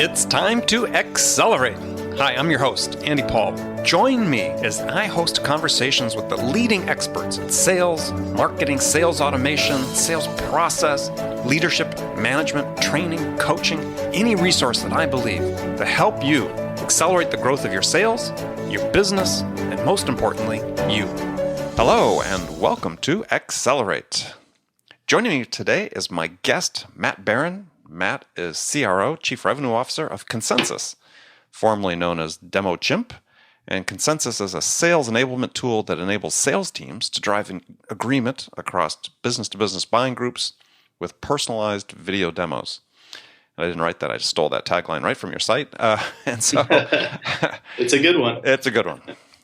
It's time to accelerate. Hi, I'm your host, Andy Paul. Join me as I host conversations with the leading experts in sales, marketing, sales automation, sales process, leadership, management, training, coaching, any resource that I believe to help you accelerate the growth of your sales, your business, and most importantly, you. Hello, and welcome to Accelerate. Joining me today is my guest, Matt Behrend. Matt is CRO, Chief Revenue Officer of Consensus, formerly known as Demo Chimp. And Consensus is a sales enablement tool that enables sales teams to drive an agreement across business-to-business buying groups with personalized video demos. And I didn't write that. I just stole that tagline right from your site. And so it's a good one. It's a good one.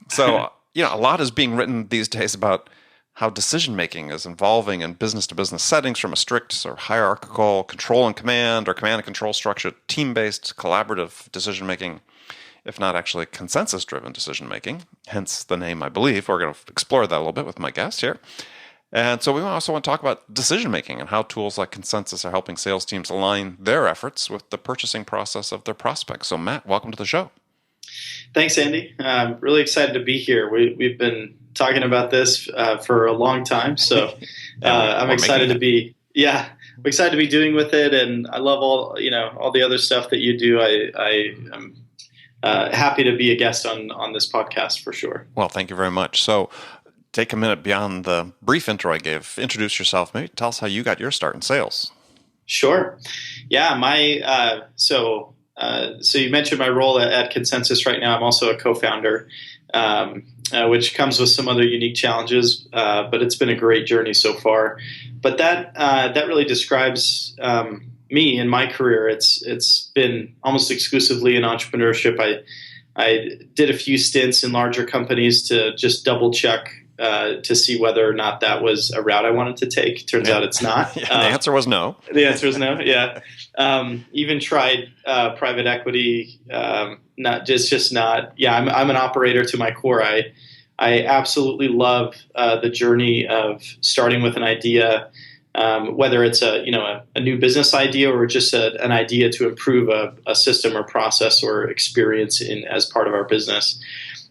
So, a lot is being written these days about how decision-making is evolving in business-to-business settings from a strict or hierarchical control and command or command and control structure, team-based collaborative decision-making, if not actually consensus-driven decision-making, hence the name, I believe. We're going to explore that a little bit with my guest here. And so we also want to talk about decision-making and how tools like Consensus are helping sales teams align their efforts with the purchasing process of their prospects. So Matt, welcome to the show. Thanks, Andy. I'm really excited to be here. We've been talking about this for a long time, so I'm excited to be. Yeah, I'm excited to be doing with it, and I love all the other stuff that you do. I am happy to be a guest on this podcast for sure. Well, thank you very much. So, take a minute beyond the brief intro I gave. Introduce yourself. Maybe tell us how you got your start in sales. Sure. Yeah. So you mentioned my role at Consensus right now. I'm also a co-founder, which comes with some other unique challenges, but it's been a great journey so far. But that really describes me in my career. It's been almost exclusively in entrepreneurship. I did a few stints in larger companies to just double check to see whether or not that was a route I wanted to take. Turns out it's not. The answer was no. The answer was no. Yeah. Even tried private equity. Just not. Yeah. I'm an operator to my core. I absolutely love the journey of starting with an idea, whether it's a new business idea or just an idea to improve a system or process or experience as part of our business.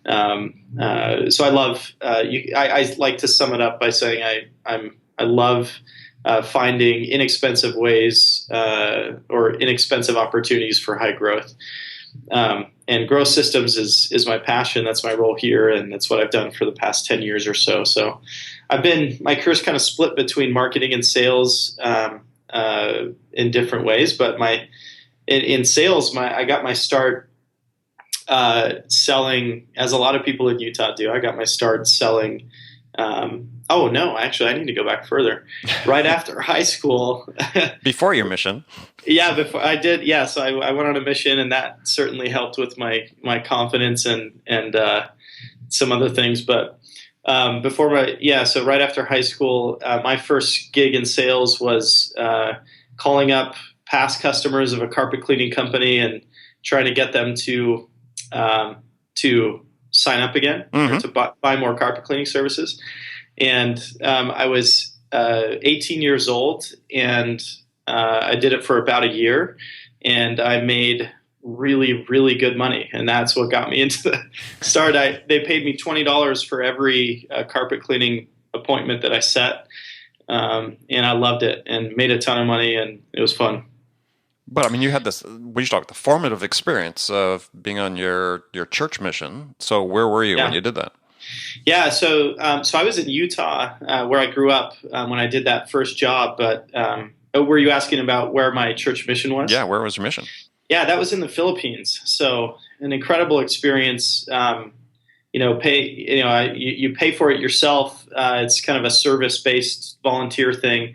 So I love. I like to sum it up by saying I love finding inexpensive ways or inexpensive opportunities for high growth. And growth systems is my passion. That's my role here, and that's what I've done for the past 10 years or so. So my career's kind of split between marketing and sales in different ways. But in sales, I got my start selling, as a lot of people in Utah do. I got my start selling. Oh no, actually, I need to go back further. Right after high school, before your mission. Yeah, before I did. Yeah, so I went on a mission, and that certainly helped with my confidence and some other things. But so right after high school, my first gig in sales was calling up past customers of a carpet cleaning company and trying to get them to sign up again, or to buy more carpet cleaning services. And I was 18 years old, and I did it for about a year, and I made really, really good money. And that's what got me into the start. They paid me $20 for every carpet cleaning appointment that I set. And I loved it and made a ton of money, and it was fun. But I mean, you had this, we should talk, the formative experience of being on your church mission. So where were you when you did that? Yeah, so I was in Utah, where I grew up when I did that first job. But were you asking about where my church mission was? Yeah, where was your mission? Yeah, that was in the Philippines. So an incredible experience. You pay for it yourself. It's kind of a service-based volunteer thing.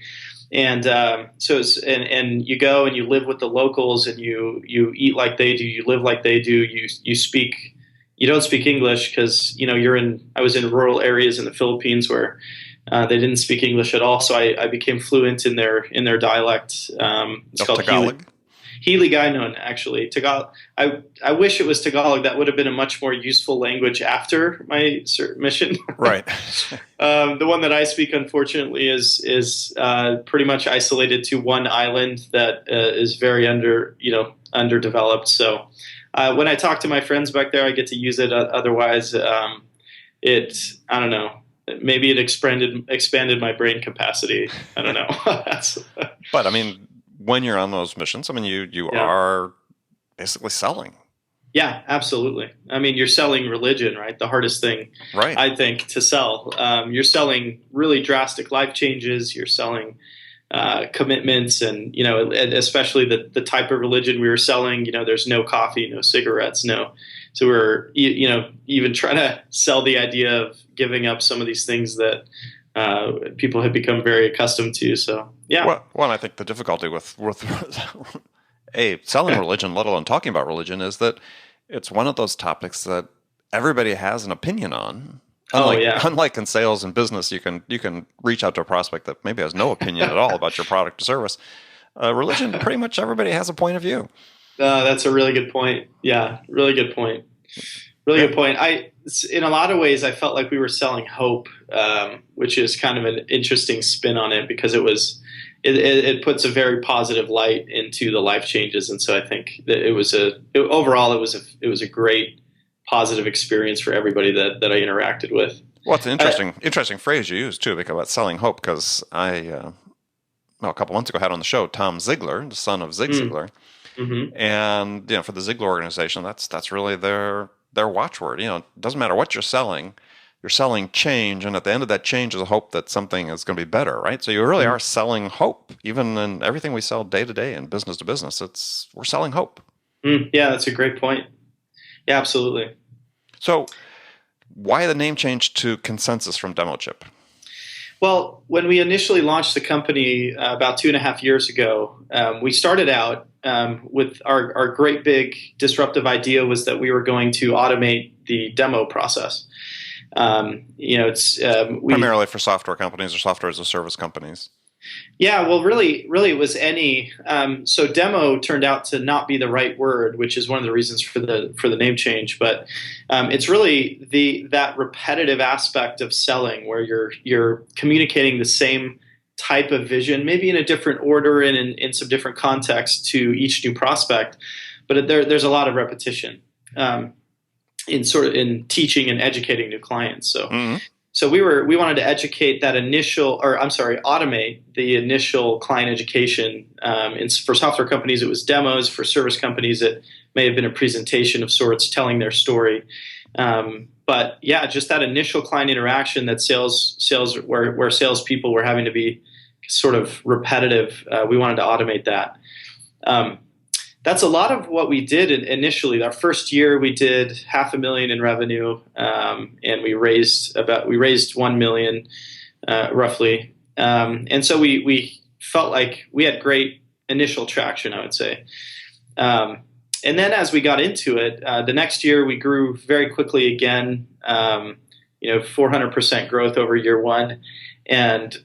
And and you go and you live with the locals, and you eat like they do, you live like they do. You don't speak English because I was in rural areas in the Philippines where they didn't speak English at all. So I became fluent in their dialect. It's called Tagalog. Hiligaynon, actually. Tagalog. I wish it was Tagalog. That would have been a much more useful language after my mission. Right. The one that I speak, unfortunately, is pretty much isolated to one island that is very underdeveloped. So when I talk to my friends back there, I get to use it. Otherwise, I don't know. Maybe it expanded my brain capacity. I don't know. But I mean, when you're on those missions, I mean, you are basically selling. Yeah, absolutely. I mean, you're selling religion, right? The hardest thing, right, I think, to sell. You're selling really drastic life changes. You're selling commitments, and especially the type of religion we were selling. There's no coffee, no cigarettes, no. So we're even trying to sell the idea of giving up some of these things that people have become very accustomed to. So yeah. Well, and I think the difficulty with selling religion, let alone talking about religion, is that it's one of those topics that everybody has an opinion on. Unlike in sales and business, you can reach out to a prospect that maybe has no opinion at all about your product or service. Religion, pretty much everybody has a point of view. That's a really good point. Yeah, really good point. Really good point. In a lot of ways, I felt like we were selling hope, which is kind of an interesting spin on it because it puts a very positive light into the life changes, and so I think that overall it was a great positive experience for everybody that I interacted with. Well, it's an interesting phrase you use too, about selling hope, because a couple months ago I had on the show Tom Ziglar, the son of Zig Ziglar. Mm-hmm. And for the Ziglar organization, that's really their watchword. It doesn't matter what you're selling change, and at the end of that change is a hope that something is going to be better, right? So you really are selling hope, even in everything we sell day to day and business to business. We're selling hope. Yeah, that's a great point. Yeah, absolutely. So why the name change to Consensus from DemoChip? Well, when we initially launched the company about 2.5 years ago, we started out with our great big disruptive idea was that we were going to automate the demo process. It's primarily for software companies or software as a service companies. Yeah, well, really, it was any. So demo turned out to not be the right word, which is one of the reasons for the name change. But it's really that repetitive aspect of selling, where you're communicating the same type of vision, maybe in a different order and in some different context to each new prospect. But there's a lot of repetition in teaching and educating new clients. So. Mm-hmm. So we wanted to automate the initial client education. For software companies, it was demos. For service companies, it may have been a presentation of sorts, telling their story. But yeah, just that initial client interaction that where salespeople were having to be sort of repetitive. We wanted to automate that. That's a lot of what we did initially. Our first year, we did $500,000 in revenue, and we raised $1 million, roughly. And so we felt like we had great initial traction, I would say. And then as we got into it, the next year we grew very quickly again. 400% growth over year one, and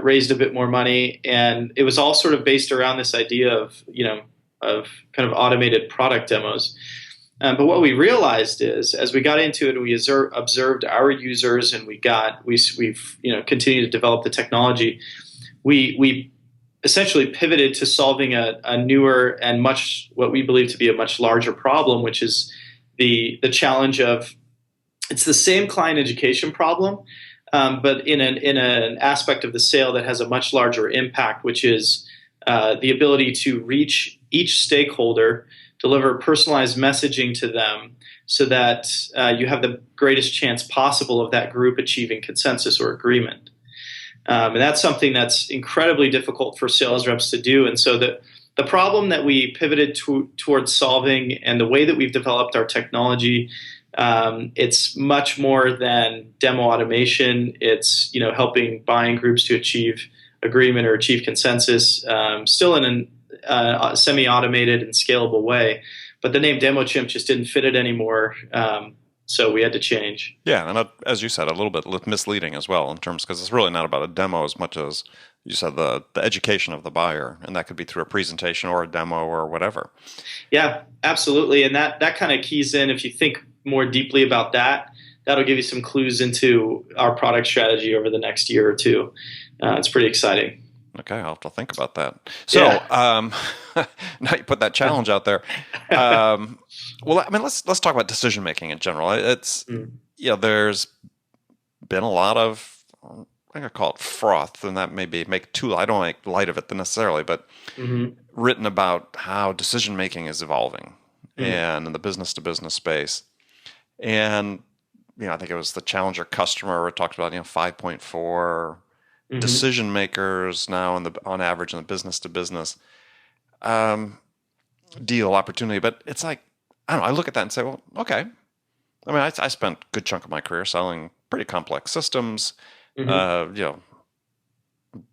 raised a bit more money. And it was all sort of based around this idea of kind of automated product demos. But what we realized is, as we got into it and we observed our users, and we've continued to develop the technology, we essentially pivoted to solving a newer and what we believe to be a much larger problem, which is the challenge of, it's the same client education problem, but in an aspect of the sale that has a much larger impact, which is the ability to reach each stakeholder, deliver personalized messaging to them so that you have the greatest chance possible of that group achieving consensus or agreement. And that's something that's incredibly difficult for sales reps to do. And so the problem that we pivoted towards solving, and the way that we've developed our technology, it's much more than demo automation. It's helping buying groups to achieve agreement or achieve consensus, still in a semi-automated and scalable way. But the name DemoChimp just didn't fit it anymore, so we had to change. Yeah, and as you said, a little bit misleading as well, in terms, because it's really not about a demo as much as you said the education of the buyer, and that could be through a presentation or a demo or whatever. Yeah, absolutely. And that kind of keys in, if you think more deeply about that, that'll give you some clues into our product strategy over the next year or two. It's pretty exciting. Okay, I'll have to think about that. So, Yeah. now you put that challenge out there. Well, I mean, let's talk about decision making in general. It's Mm. there's been a lot of, I think I call it froth, and that maybe make too. I don't make light of it necessarily, but Hmm. written about how decision making is evolving, Mm. and in the business to business space, and I think it was the Challenger customer where it talked about 5.4 Hmm. decision makers now on average in the business to business um, deal opportunity. But it's like, I don't know, I look at that and say, well, okay. I mean, I spent a good chunk of my career selling pretty complex systems, Hmm.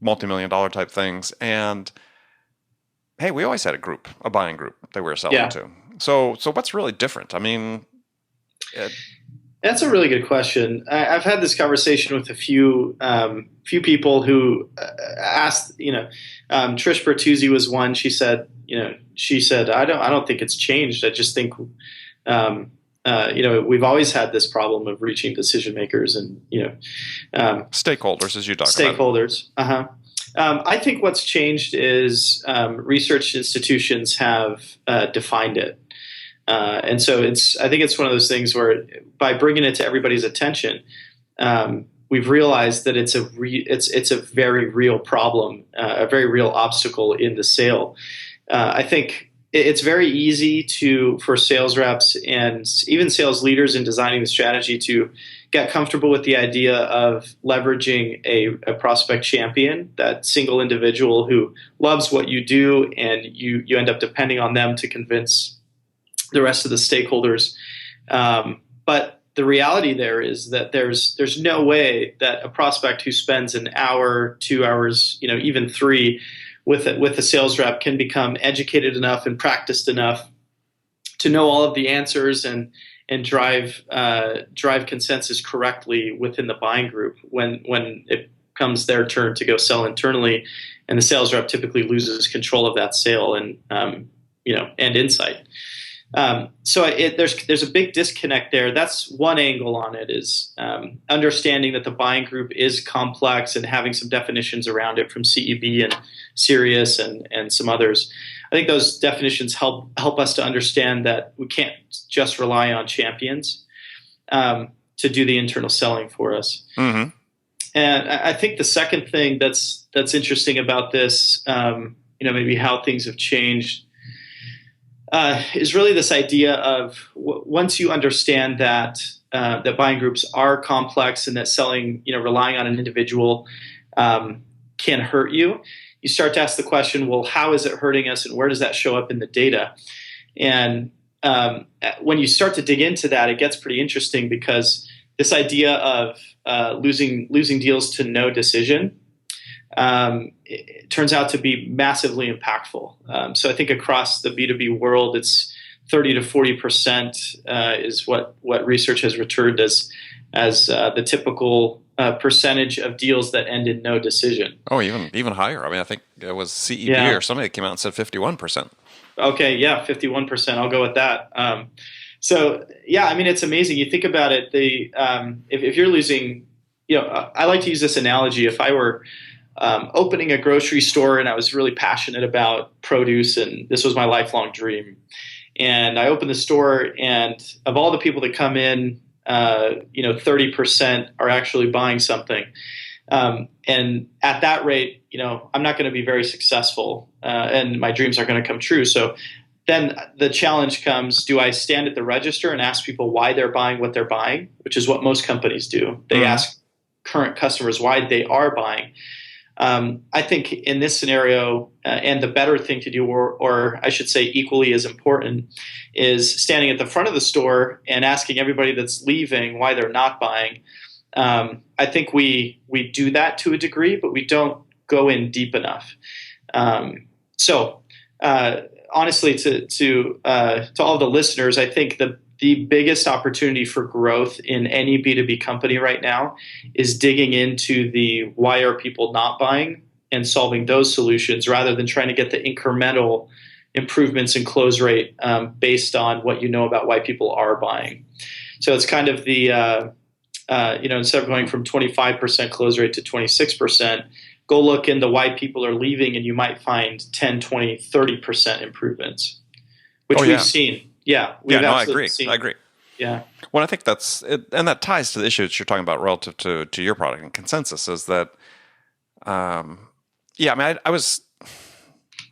multi-million dollar type things. And hey, we always had a buying group that we were selling Yeah. to. So what's really different? I mean, it, That's a really good question. I've had this conversation with a few people who asked. Trish Bertuzzi was one. She said, I don't think it's changed. I just think, we've always had this problem of reaching decision makers and stakeholders, as you talk about it. stakeholders. Uh-huh. I think what's changed is research institutions have defined it. And so I think it's one of those things where by bringing it to everybody's attention, we've realized that it's a very real problem, a very real obstacle in the sale. I think it's very easy for sales reps and even sales leaders in designing the strategy to get comfortable with the idea of leveraging a prospect champion, that single individual who loves what you do, and you end up depending on them to convince the rest of the stakeholders. But the reality there is that there's no way that a prospect who spends an hour, 2 hours, even three with a sales rep can become educated enough and practiced enough to know all of the answers and drive consensus correctly within the buying group when it comes their turn to go sell internally, and the sales rep typically loses control of that sale and and insight. So there's a big disconnect there. That's one angle on it, is understanding that the buying group is complex and having some definitions around it from CEB and Sirius and some others. I think those definitions help us to understand that we can't just rely on champions to do the internal selling for us. Mm-hmm. And I think the second thing that's interesting about this, maybe how things have changed, is really this idea of once you understand that that buying groups are complex and that selling, relying on an individual can hurt you, you start to ask the question, well, how is it hurting us, and where does that show up in the data? And when you start to dig into that, it gets pretty interesting, because this idea of losing deals to no decision it turns out to be massively impactful. So I think across the B2B world, it's 30 to 40% is what research has returned as the typical percentage of deals that end in no decision. Oh, even higher. I mean, I think it was CEB or somebody that came out and said 51%. Okay, yeah, 51%. I'll go with that. So yeah, I mean, it's amazing. You think about it. If you're losing, I like to use this analogy. If I were opening a grocery store and I was really passionate about produce, and this was my lifelong dream, and I opened the store, and of all the people that come in, 30% are actually buying something. And at that rate, I'm not going to be very successful, and my dreams aren't going to come true. So then the challenge comes: do I stand at the register and ask people why they're buying what they're buying, which is what most companies do. They ask current customers why they are buying. I think in this scenario, and the better thing to do, or I should say equally as important, is standing at the front of the store and asking everybody that's leaving why they're not buying. I think we do that to a degree, but we don't go in deep enough. So honestly, to all the listeners, I think the biggest opportunity for growth in any B2B company right now is digging into the why are people not buying and solving those solutions rather than trying to get the incremental improvements in close rate based on what you know about why people are buying. So it's kind of the instead of going from 25% close rate to 26%, go look into why people are leaving, and you might find 10, 20, 30% improvements, which we've seen. Yeah, we've absolutely seen. I agree. Yeah. Well, I think that's it, and that ties to the issue that you're talking about relative to your product and consensus is that, I mean,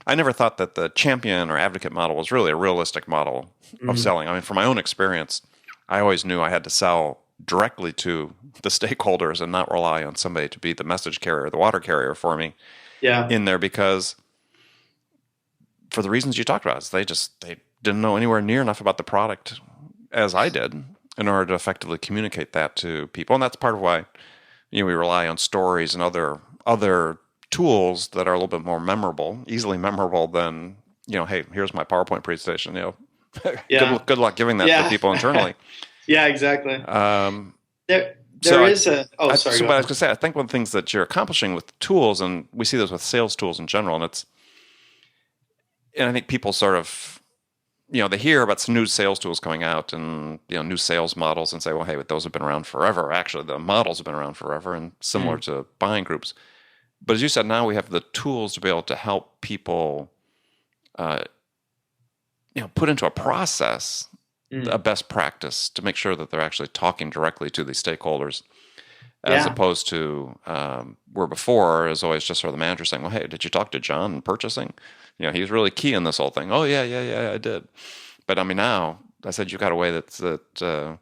I never thought that the champion or advocate model was really a realistic model of selling. I mean, from my own experience, I always knew I had to sell directly to the stakeholders and not rely on somebody to be the message carrier, the water carrier for me in there, because for the reasons you talked about, they didn't know anywhere near enough about the product as I did in order to effectively communicate that to people. And that's part of why we rely on stories and other tools that are a little bit more memorable, easily memorable than, hey, here's my PowerPoint presentation, good luck giving that to people internally. Yeah, exactly. But I was going to say, I think one of the things that you're accomplishing with tools, and we see this with sales tools in general, and I think people sort of, they hear about some new sales tools coming out and, new sales models and say, well, hey, but those have been around forever. Actually, the models have been around forever and similar to buying groups. But as you said, now we have the tools to be able to help people, put into a process a best practice to make sure that they're actually talking directly to these stakeholders, as opposed to where before is always just sort of the manager saying, well, hey, did you talk to John in purchasing? He's really key in this whole thing. Oh, yeah, I did. But I mean, now I said you got a way that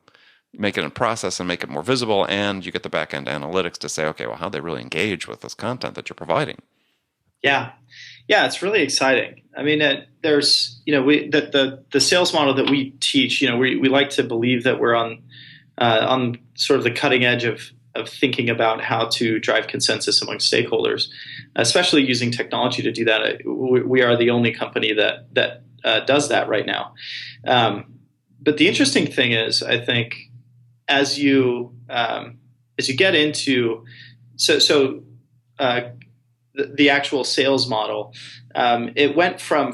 make it in process and make it more visible, and you get the back end analytics to say, okay, well, how they really engage with this content that you're providing. Yeah, it's really exciting. I mean, there's the sales model that we teach. We like to believe that we're on sort of the cutting edge of thinking about how to drive consensus among stakeholders, especially using technology to do that. We are the only company that does that right now. But the interesting thing is, I think, as you get into the actual sales model, it went from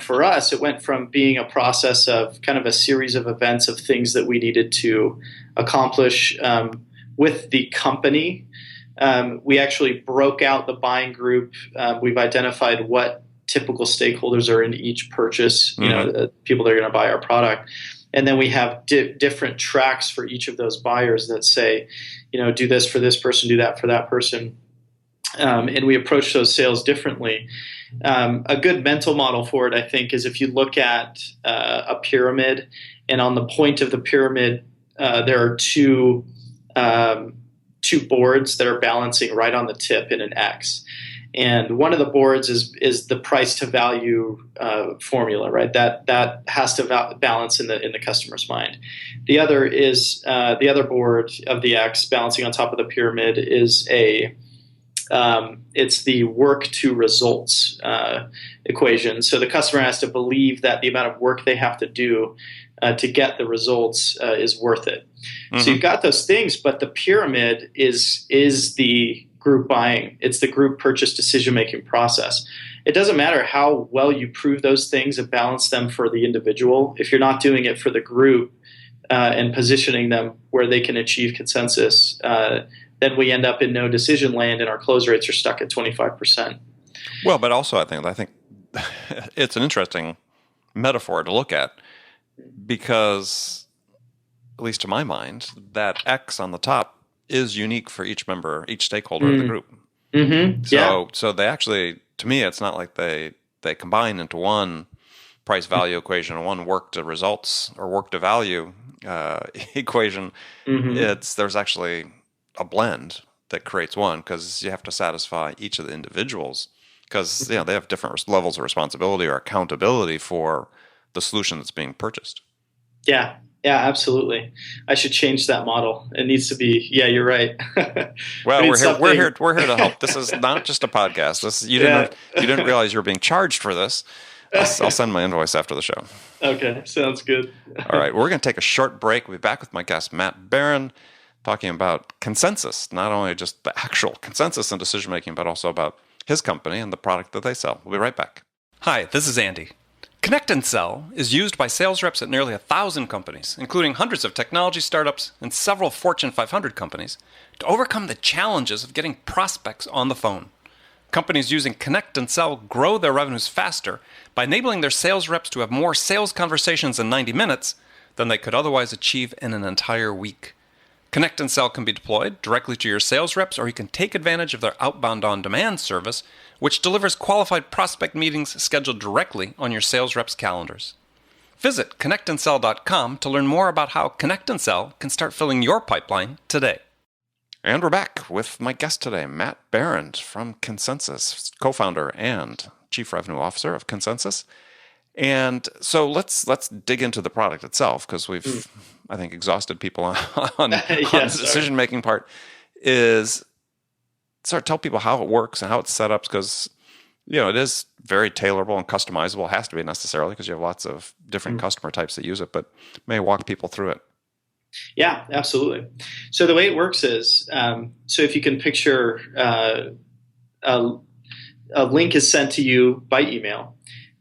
being a process of kind of a series of events of things that we needed to accomplish with the company. We actually broke out the buying group. We've identified what typical stakeholders are in each purchase, people that are going to buy our product. And then we have different tracks for each of those buyers that say, do this for this person, do that for that person. And we approach those sales differently. A good mental model for it, I think, is if you look at a pyramid, and on the point of the pyramid, there are two boards that are balancing right on the tip in an X. And one of the boards is the price to value formula, right? That has to balance in the customer's mind. The other is the other board of the X balancing on top of the pyramid is it's the work to results equation. So the customer has to believe that the amount of work they have to do to get the results is worth it. So you've got those things, but the pyramid is the group buying. It's the group purchase decision-making process. It doesn't matter how well you prove those things and balance them for the individual. If you're not doing it for the group and positioning them where they can achieve consensus, then we end up in no decision land and our close rates are stuck at 25%. Well, but also I think it's an interesting metaphor to look at, because, at least to my mind, that X on the top is unique for each member, each stakeholder of the group. So they actually, to me, it's not like they combine into one price value equation or one work to results or work to value equation. There's actually a blend that creates one, because you have to satisfy each of the individuals, because they have different levels of responsibility or accountability for the solution that's being purchased. Yeah, absolutely. I should change that model. It needs to be. Yeah, you're right. Well, we're here to help. This is not just a podcast. You didn't realize you were being charged for this. I'll send my invoice after the show. Okay, sounds good. All right, we're going to take a short break. We'll be back with my guest Matt Behrend, talking about consensus, not only just the actual consensus and decision making, but also about his company and the product that they sell. We'll be right back. Hi, this is Andy. Connect and Sell is used by sales reps at nearly 1,000 companies, including hundreds of technology startups and several Fortune 500 companies, to overcome the challenges of getting prospects on the phone. Companies using Connect and Sell grow their revenues faster by enabling their sales reps to have more sales conversations in 90 minutes than they could otherwise achieve in an entire week. Connect and Sell can be deployed directly to your sales reps, or you can take advantage of their outbound on-demand service, which delivers qualified prospect meetings scheduled directly on your sales reps' calendars. Visit connectandsell.com to learn more about how Connect and Sell can start filling your pipeline today. And we're back with my guest today, Matt Behrend from Consensus, co-founder and chief revenue officer of Consensus. And so let's dig into the product itself, because we've, I think, exhausted people on the decision-making part. Is sort of tell people how it works and how it's set up, because it is very tailorable and customizable. It has to be necessarily, because you have lots of different customer types that use it, but may walk people through it. Yeah, absolutely. So the way it works is, so if you can picture a link is sent to you by email,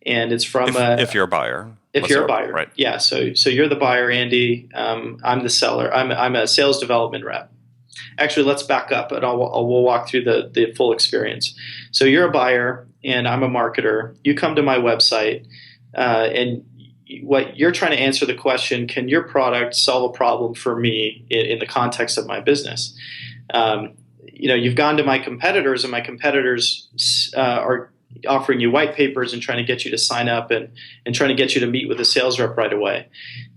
and it's from if you're a buyer. If you're a buyer, right? Yeah. So you're the buyer, Andy. I'm the seller. I'm a sales development rep. Actually, let's back up, and we'll walk through the full experience. So you're a buyer, and I'm a marketer. You come to my website, and what you're trying to answer the question: can your product solve a problem for me in the context of my business? You've gone to my competitors, and my competitors are offering you white papers and trying to get you to sign up and trying to get you to meet with a sales rep right away.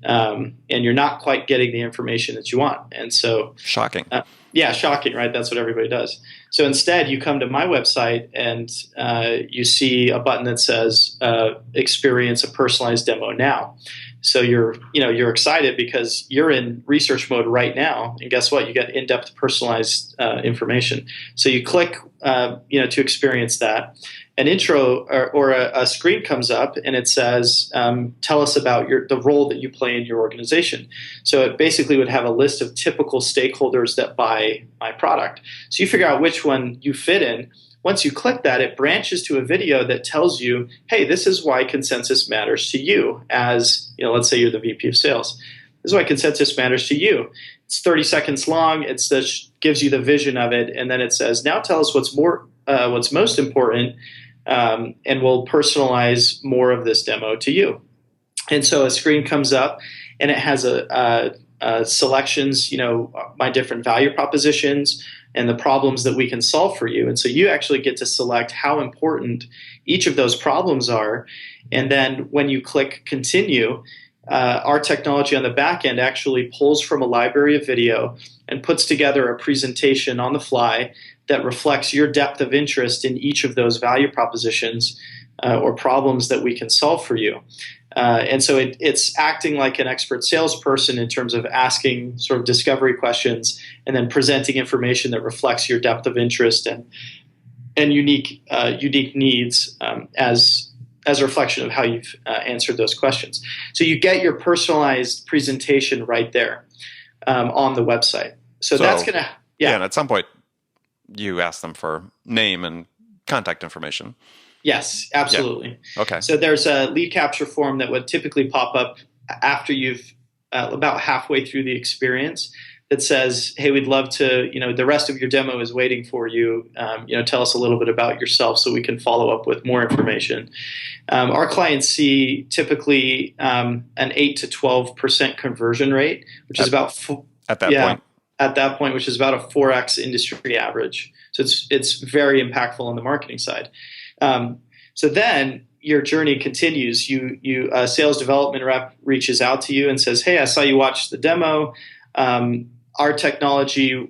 And you're not quite getting the information that you want. And so shocking. Shocking, right? That's what everybody does. So instead you come to my website and you see a button that says experience a personalized demo now. So you're excited because you're in research mode right now, and guess what? You get in-depth personalized information. So you click, to experience that. An intro or a screen comes up, and it says, "Tell us about the role that you play in your organization." So it basically would have a list of typical stakeholders that buy my product. So you figure out which one you fit in. Once you click that, it branches to a video that tells you, hey, this is why Consensus matters to you as, let's say you're the VP of sales. This is why Consensus matters to you. It's 30 seconds long. It gives you the vision of it. And then it says, now tell us what's most important, and we'll personalize more of this demo to you. And so a screen comes up, and it has selections, my different value propositions and the problems that we can solve for you. And so you actually get to select how important each of those problems are. And then when you click continue, our technology on the back end actually pulls from a library of video and puts together a presentation on the fly that reflects your depth of interest in each of those value propositions or problems that we can solve for you. And so it's acting like an expert salesperson in terms of asking sort of discovery questions and then presenting information that reflects your depth of interest and unique needs as a reflection of how you've answered those questions. So you get your personalized presentation right there on the website. So that's going to – and at some point you ask them for name and contact information. Yes, absolutely. Yeah. Okay. So there's a lead capture form that would typically pop up after you've about halfway through the experience that says, hey, we'd love to, the rest of your demo is waiting for you. Tell us a little bit about yourself so we can follow up with more information. Our clients see typically an 8 to 12% conversion rate, which is about at that point, which is about a 4x industry average. So it's very impactful on the marketing side. So then your journey continues. A sales development rep reaches out to you and says, hey, I saw you watch the demo. Our technology,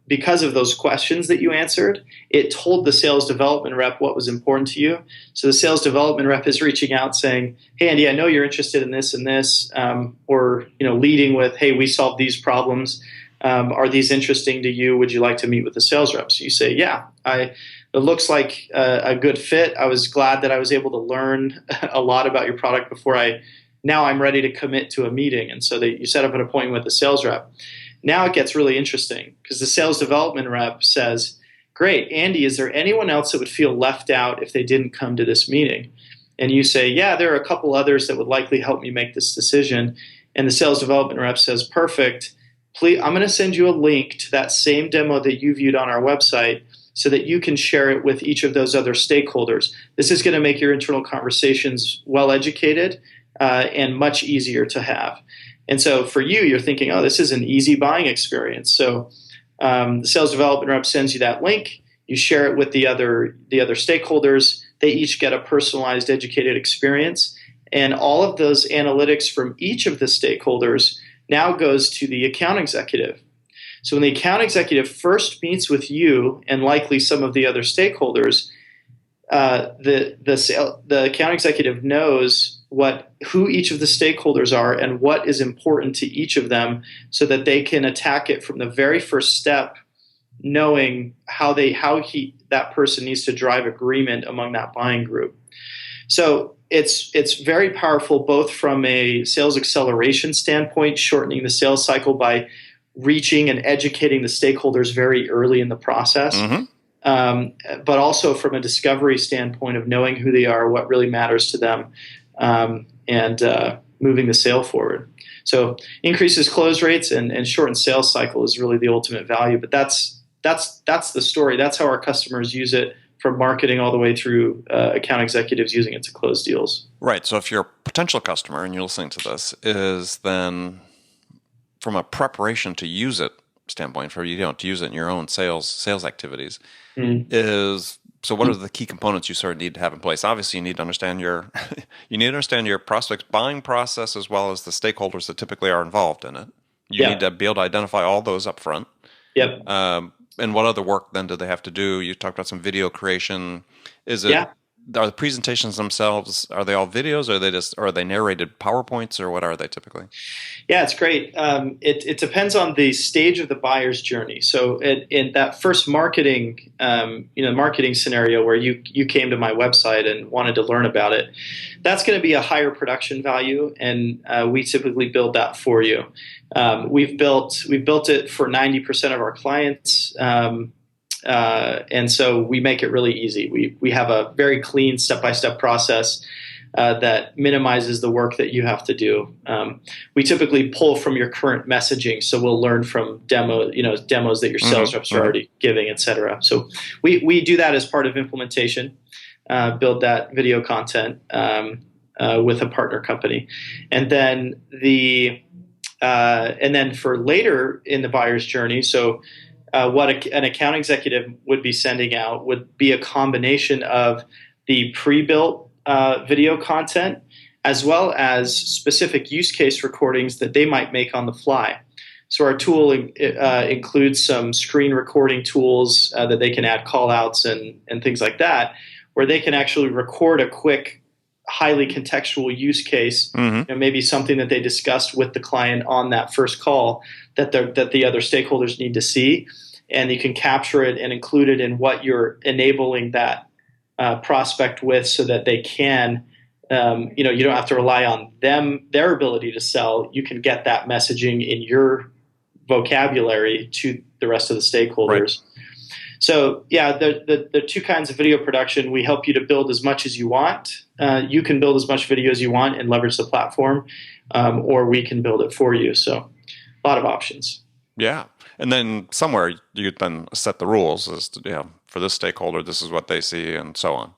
because of those questions that you answered, it told the sales development rep what was important to you. So the sales development rep is reaching out saying, hey, Andy, I know you're interested in this and this, or leading with, hey, we solved these problems. Are these interesting to you? Would you like to meet with the sales rep? So you say, yeah, it looks like a good fit. I was glad that I was able to learn a lot about your product before now I'm ready to commit to a meeting. And so you set up an appointment with the sales rep. Now it gets really interesting because the sales development rep says, great, Andy, is there anyone else that would feel left out if they didn't come to this meeting? And you say, yeah, there are a couple others that would likely help me make this decision. And the sales development rep says, perfect. Please, I'm going to send you a link to that same demo that you viewed on our website so that you can share it with each of those other stakeholders. This is going to make your internal conversations well educated and much easier to have. And so for you, you're thinking, oh, this is an easy buying experience. So the sales development rep sends you that link. You share it with the other stakeholders. They each get a personalized, educated experience. And all of those analytics from each of the stakeholders now goes to the account executive. So when the account executive first meets with you and likely some of the other stakeholders, the account executive knows who each of the stakeholders are and what is important to each of them, so that they can attack it from the very first step, knowing how that person needs to drive agreement among that buying group. So it's very powerful, both from a sales acceleration standpoint, shortening the sales cycle by reaching and educating the stakeholders very early in the process, but also from a discovery standpoint of knowing who they are, what really matters to them, and moving the sale forward. So increases close rates and shortens sales cycle is really the ultimate value. But that's the story. That's how our customers use it, from marketing all the way through account executives using it to close deals. Right. So if you're a potential customer and you're listening to this, is then from a preparation to use it standpoint, for you to use it in your own sales activities, is so what are the key components you sort of need to have in place? Obviously, you need to understand your prospect's buying process, as well as the stakeholders that typically are involved in it. You need to be able to identify all those up front. Yep. And what other work then do they have to do? You talked about some video creation. Are the presentations themselves, are they all videos, or are they narrated PowerPoints, or what are they typically? Yeah, it's great. It depends on the stage of the buyer's journey. So in that first marketing scenario where you came to my website and wanted to learn about it, that's going to be a higher production value, and we typically build that for you. We've built it for 90% of our clients. And so we make it really easy. We have a very clean step-by-step process that minimizes the work that you have to do. We typically pull from your current messaging, so we'll learn from demos that your sales reps are already giving, et cetera. So we do that as part of implementation, build that video content with a partner company, and then for later in the buyer's journey, so. What an account executive would be sending out would be a combination of the pre-built video content, as well as specific use case recordings that they might make on the fly. So our tool includes some screen recording tools that they can add call-outs and things like that, where they can actually record a quick, highly contextual use case, maybe something that they discussed with the client on that first call that the other stakeholders need to see, and you can capture it and include it in what you're enabling that prospect with, so that they can, you don't have to rely on their ability to sell. You can get that messaging in your vocabulary to the rest of the stakeholders. Right. So yeah, the two kinds of video production. We help you to build as much as you want. You can build as much video as you want and leverage the platform, or we can build it for you. So a lot of options. Yeah. And then somewhere you then set the rules as to, for this stakeholder, this is what they see, and so on.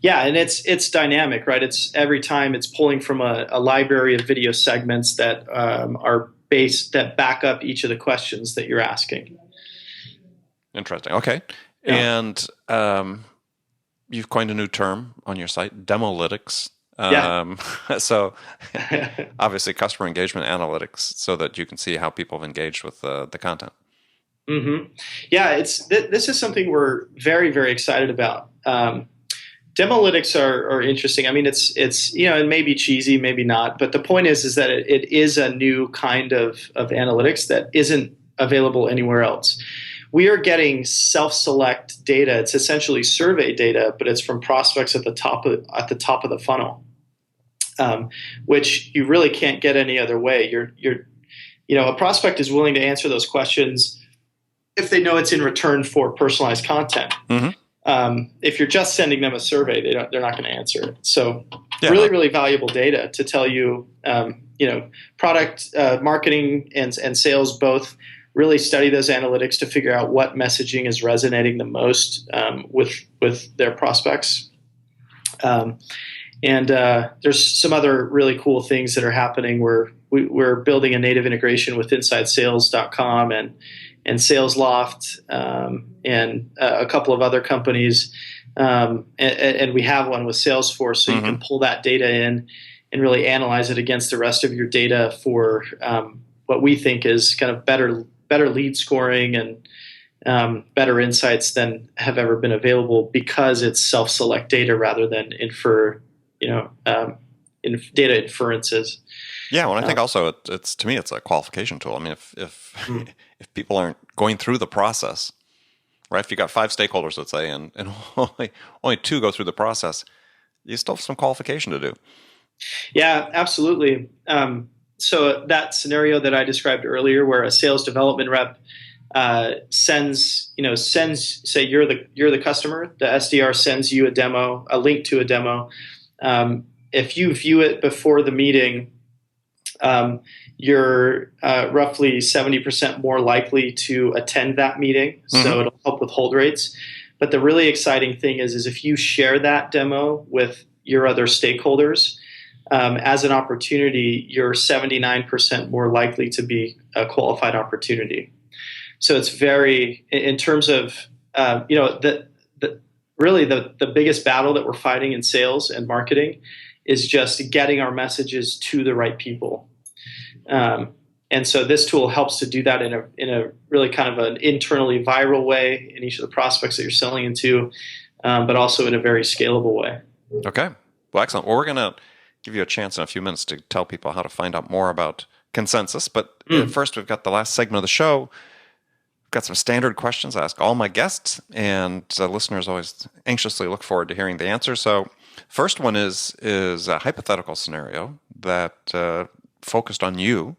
Yeah, and it's dynamic, right? It's every time it's pulling from a library of video segments that are based, that back up each of the questions that you're asking. Interesting. Okay. Yeah. And you've coined a new term on your site, demolytics. So obviously customer engagement analytics, so that you can see how people have engaged with the content. Yeah, this is something we're very, very excited about. Demolytics are interesting. I mean, it's it may be cheesy, maybe not, but the point is that it is a new kind of analytics that isn't available anywhere else. We are getting self-select data. It's essentially survey data, but it's from prospects at the top of the funnel, which you really can't get any other way. A prospect is willing to answer those questions if they know it's in return for personalized content. If you're just sending them a survey, they're not going to answer it. So really valuable data to tell you, product marketing and sales both really study those analytics to figure out what messaging is resonating the most with their prospects. And there's some other really cool things that are happening where we're building a native integration with InsideSales.com and SalesLoft and a couple of other companies. And we have one with Salesforce, so you can pull that data in and really analyze it against the rest of your data for what we think is kind of better lead scoring and better insights than have ever been available, because it's self-select data rather than data inferences. Yeah, well, I think also it's to me it's a qualification tool. I mean, if people aren't going through the process, right? If you got 5 stakeholders, let's say, and only 2 go through the process, you still have some qualification to do. Yeah, absolutely. So that scenario that I described earlier, where a sales development rep sends, say you're the customer, the SDR sends you a link to a demo. If you view it before the meeting, you're roughly 70% more likely to attend that meeting. So it'll help with hold rates. But the really exciting thing is if you share that demo with your other stakeholders, as an opportunity, you're 79% more likely to be a qualified opportunity. So it's very, in terms of, really the biggest battle that we're fighting in sales and marketing is just getting our messages to the right people. And so this tool helps to do that in a really kind of an internally viral way in each of the prospects that you're selling into, but also in a very scalable way. Okay. Well, excellent. Well, we're going to give you a chance in a few minutes to tell people how to find out more about Consensus. But first, we've got the last segment of the show. We've got some standard questions I ask all my guests, and listeners always anxiously look forward to hearing the answer. So first one is a hypothetical scenario that focused on you.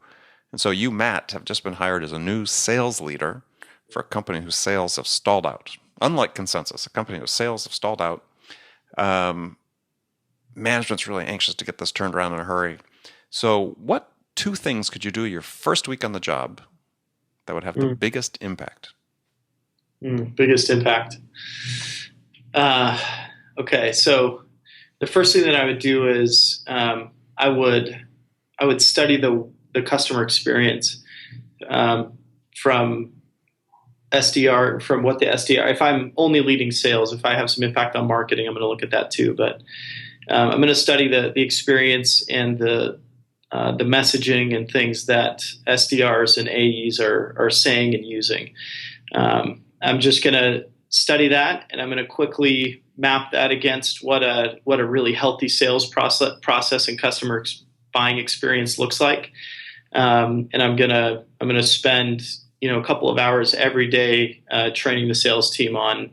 And so you, Matt, have just been hired as a new sales leader for a company whose sales have stalled out. Unlike Consensus, a company whose sales have stalled out. Management's really anxious to get this turned around in a hurry. So what 2 things could you do your first week on the job that would have the biggest impact? Biggest impact. Okay, so the first thing that I would do is I would study the customer experience from SDR, from what the SDR, if I'm only leading sales, if I have some impact on marketing, I'm going to look at that too. But I'm going to study the experience and the messaging and things that SDRs and AEs are saying and using. I'm just going to study that, and I'm going to quickly map that against what a really healthy sales process and customer buying experience looks like. And I'm gonna spend a couple of hours every day training the sales team on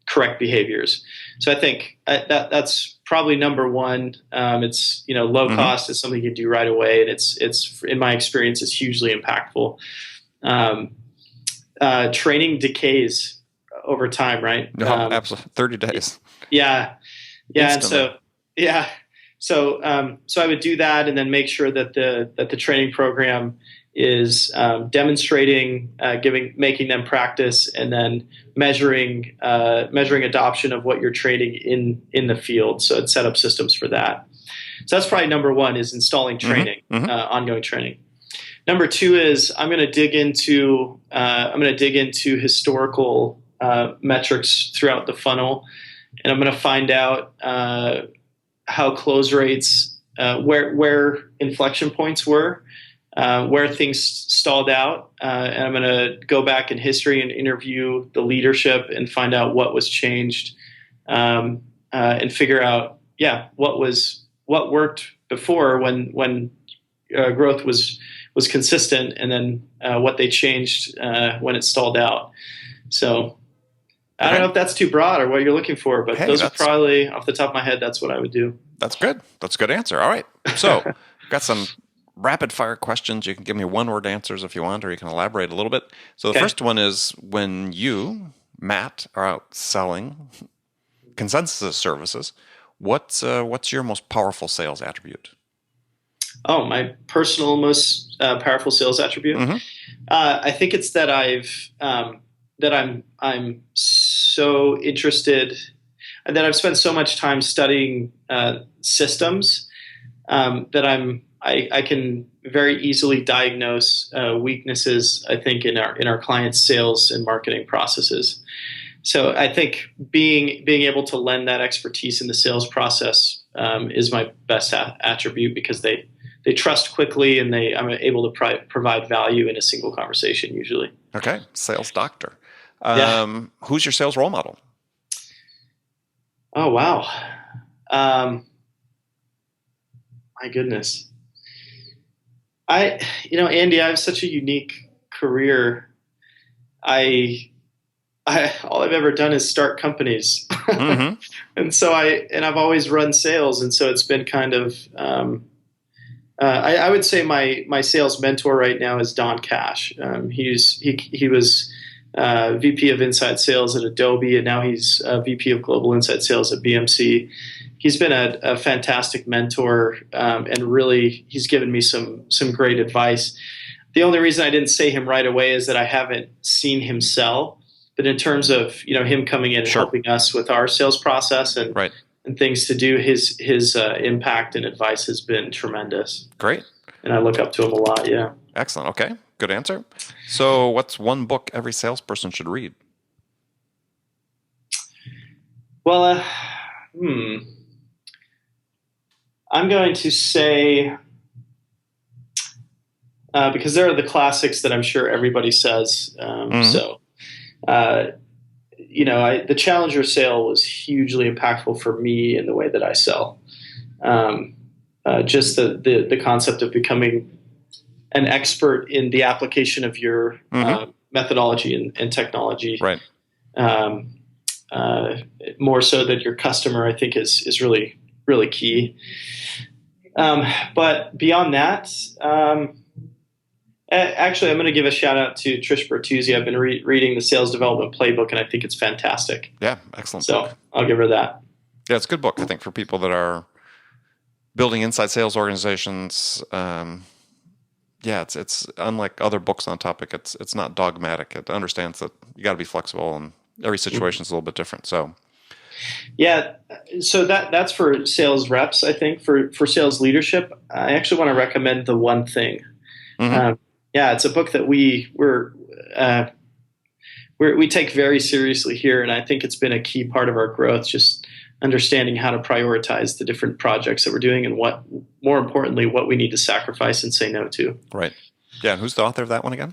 correct behaviors. So I think that's probably number one. It's low cost. It's something you do right away, and it's in my experience, it's hugely impactful. Training decays over time, right? No, absolutely. 30 days. Yeah. Instantly. And so I would do that, and then make sure that the training program is demonstrating, making them practice, and then measuring adoption of what you're training in the field. So I'd set up systems for that. So that's probably number one, is installing training, ongoing training. Number two is I'm going to dig into historical metrics throughout the funnel, and I'm going to find out how close rates, where inflection points were, where things stalled out, and I'm going to go back in history and interview the leadership and find out what was changed, and figure out what worked before when growth was consistent, and then what they changed when it stalled out. So I don't know if that's too broad or what you're looking for, but those are probably, off the top of my head, that's what I would do. That's good. That's a good answer. All right. So got some rapid fire questions. You can give me one-word answers if you want, or you can elaborate a little bit. So the first one is, when you, Matt, are out selling consensus services, what's your most powerful sales attribute? Oh, my personal most powerful sales attribute. Mm-hmm. I think it's that I'm so interested, and that I've spent so much time studying systems that I can very easily diagnose weaknesses, I think, in our clients' sales and marketing processes. So I think being able to lend that expertise in the sales process is my best attribute, because they trust quickly, and I'm able to provide value in a single conversation usually. Okay, sales doctor. Who's your sales role model? Oh, wow. My goodness. Andy, I have such a unique career. All I've ever done is start companies. Mm-hmm. And so I've always run sales. And so it's been kind of, I would say my sales mentor right now is Don Cash. He was VP of Inside Sales at Adobe, and now he's VP of Global Inside Sales at BMC. He's been a fantastic mentor, and really he's given me some great advice. The only reason I didn't say him right away is that I haven't seen him sell. But in terms of him coming in and helping us with our sales process and things to do, his impact and advice has been tremendous. Great. And I look up to him a lot. Yeah. Excellent. Okay. Good answer. So what's one book every salesperson should read? Well, I'm going to say, because there are the classics that I'm sure everybody says. So, the Challenger sale was hugely impactful for me in the way that I sell. Just the concept of becoming an expert in the application of your methodology and technology. Right. More so than your customer, I think is really, really key. But beyond that, actually, I'm going to give a shout out to Trish Bertuzzi. I've been reading the Sales Development Playbook, and I think it's fantastic. Yeah, excellent so book. I'll give her that. Yeah, it's a good book, I think, for people that are building inside sales organizations. It's unlike other books on the topic. It's not dogmatic. It understands that you got to be flexible, and every situation is a little bit different. So, yeah, so that's for sales reps. I think for sales leadership, I actually want to recommend The One Thing. Mm-hmm. It's a book that we take very seriously here, and I think it's been a key part of our growth. Just understanding how to prioritize the different projects that we're doing, and more importantly, what we need to sacrifice and say no to. Right. Yeah. And who's the author of that one again?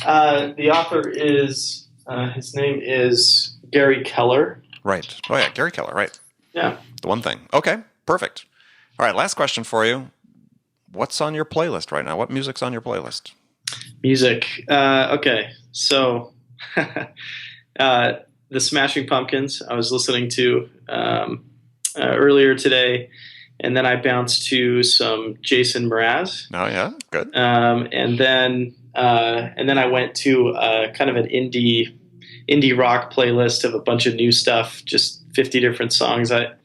The author is his name is Gary Keller. Right. Oh yeah, Gary Keller. Right. Yeah. The One Thing. Okay. Perfect. All right. Last question for you. What's on your playlist right now? What music's on your playlist? Music. Okay. So the Smashing Pumpkins I was listening to earlier today, and then I bounced to some Jason Mraz. Oh yeah, good. And then I went to kind of an indie rock playlist of a bunch of new stuff, just 50 different songs. I'm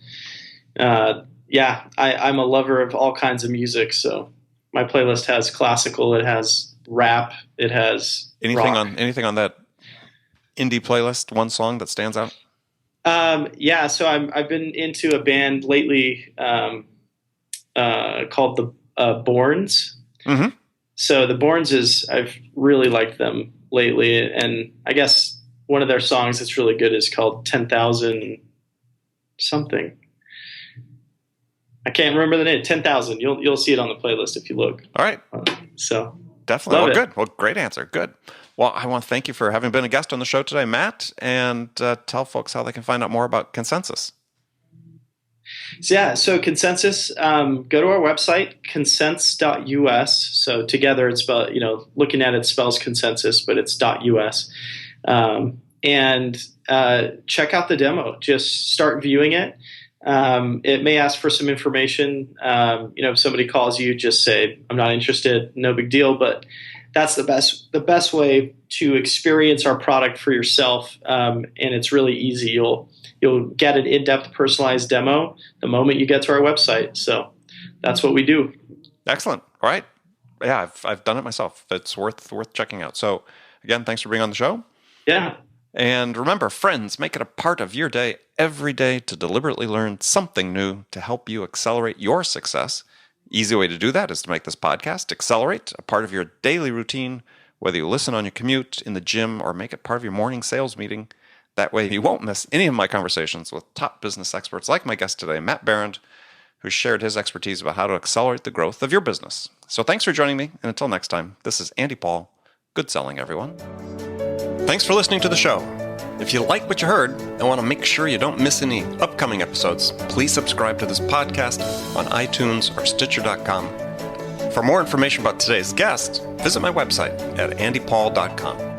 a lover of all kinds of music, so my playlist has classical, it has rap, it has anything rock. on that indie playlist. One song that stands out. So I've been into a band lately called the Bournes. Mm-hmm. So the Bournes I've really liked them lately, and I guess one of their songs that's really good is called 10,000 something. I can't remember the name. 10,000. You'll see it on the playlist if you look. All right. So definitely. Love Well, it. good. Well, great answer. Good. Well, I want to thank you for having been a guest on the show today, Matt, and tell folks how they can find out more about Consensus. So Consensus, go to our website, consents.us. So together it's spelled, looking at it spells consensus, but it's .us. And check out the demo. Just start viewing it. It may ask for some information. If somebody calls you, just say, I'm not interested, no big deal. But that's the best way to experience our product for yourself. And it's really easy. You'll get an in-depth personalized demo the moment you get to our website. So that's what we do. Excellent. All right. Yeah, I've done it myself. It's worth checking out. So again, thanks for being on the show. Yeah. And remember, friends, make it a part of your day every day to deliberately learn something new to help you accelerate your success. Easy way to do that is to make this podcast, Accelerate, a part of your daily routine, whether you listen on your commute, in the gym, or make it part of your morning sales meeting. That way you won't miss any of my conversations with top business experts like my guest today, Matt Behrend, who shared his expertise about how to accelerate the growth of your business. So thanks for joining me, and until next time, this is Andy Paul. Good selling, everyone. Thanks for listening to the show. If you like what you heard and want to make sure you don't miss any upcoming episodes, please subscribe to this podcast on iTunes or Stitcher.com. For more information about today's guest, visit my website at andypaul.com.